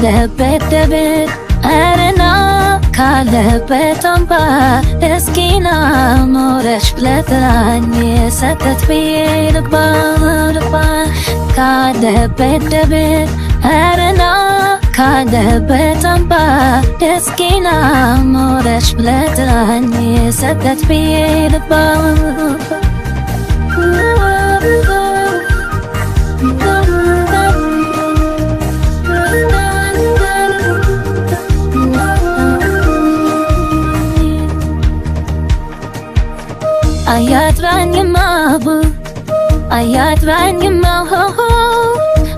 ካለበት ደብር አረና ካለበት አምባ እስኪና ኖረሽ ብለጥራኝ የሰጠት ብዬ ልግባ ካለበት ደብር አረና ካለበት አምባ እስኪና ኖረሽ ብለጥራኝ የሰጠት ብዬ ልግባ አያጥራኝማ አያጥራኝማ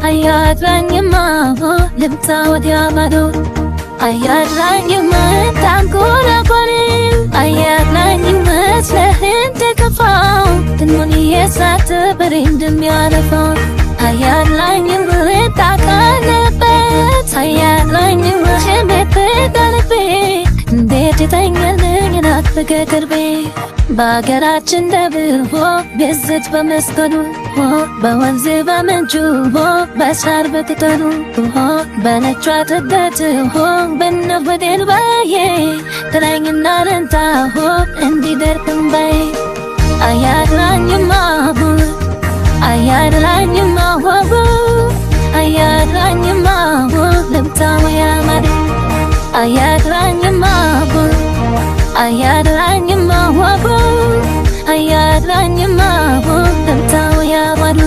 አያጥራኝማ ልምጣ ወዲያ ማዶ አያጥራኝማ ታንኮራኮሪ አያጥራኝማ ስለህን ተከፋው ትንሙን የሳትብር እንደሚያለፈው አያጥራኝማ ታቃለበት አያጥራኝማ ሸሜት ዳልቤ እንዴት ይተኛልኝ ናት በቅርቤ በአገራችን ደብሮ ብዝት በመስቀሉ በወንዝ በምንጩ በሳር በቅጠሉ በነጯ ጥበት በነወዴን ባዬ ጥላኝና ለንታ እንዲደርቅም ባዬ አያድራኝማ አያድራኝማ አያድራኝማ ልምታው ያማድ አያድራኝማ አያድራኝማ አያድራኝማ ልምታው ያማድ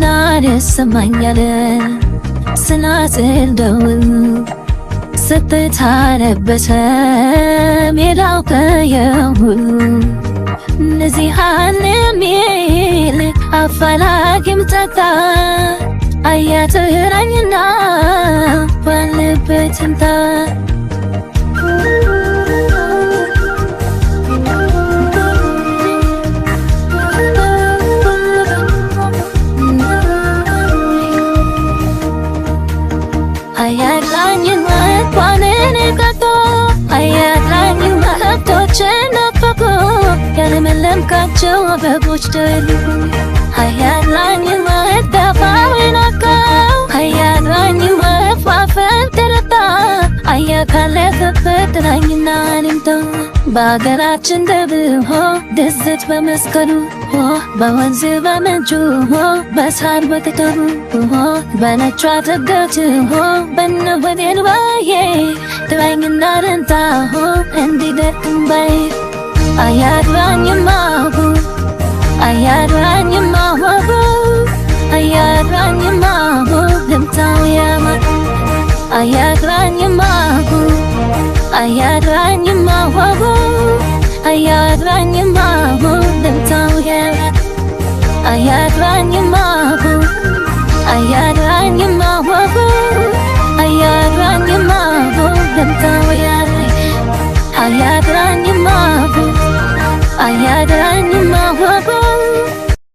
ናደሰማኛለ ስናጽል ደውል ስትታለበሰ ሜዳው ከየሁሉ ነዚሃን የሚል አፋላጊም ጠጣ አያትራኝና ባለበት እንታ አያድራኝማ ቋንን ቀጦ አያድራኝማ ከብቶችን ነፈቁ ያለመለምካቸው አበቦች ደሉ አያድራኝማ ዳፋዊን አካው አያድራኝማ ፏፈን ተረታ አያካለፈበት ጥላኝና ልምታ በአገራችን ደብሮ ድዝት በመስቀሉ በወንዝ በምንጩ በሳር በቅጠሉ በነጯ ጥበት በነወዴን ባዬ ጥላኝና ለንታ እንዲደርቅም ባዬ አያድራኝማ አያድራኝማ አያድራኝማ ልምታው ያማድ አያድራኝማ አያድራኝማ አያድራኝማ ልምታው ያማድ አያድራኝማ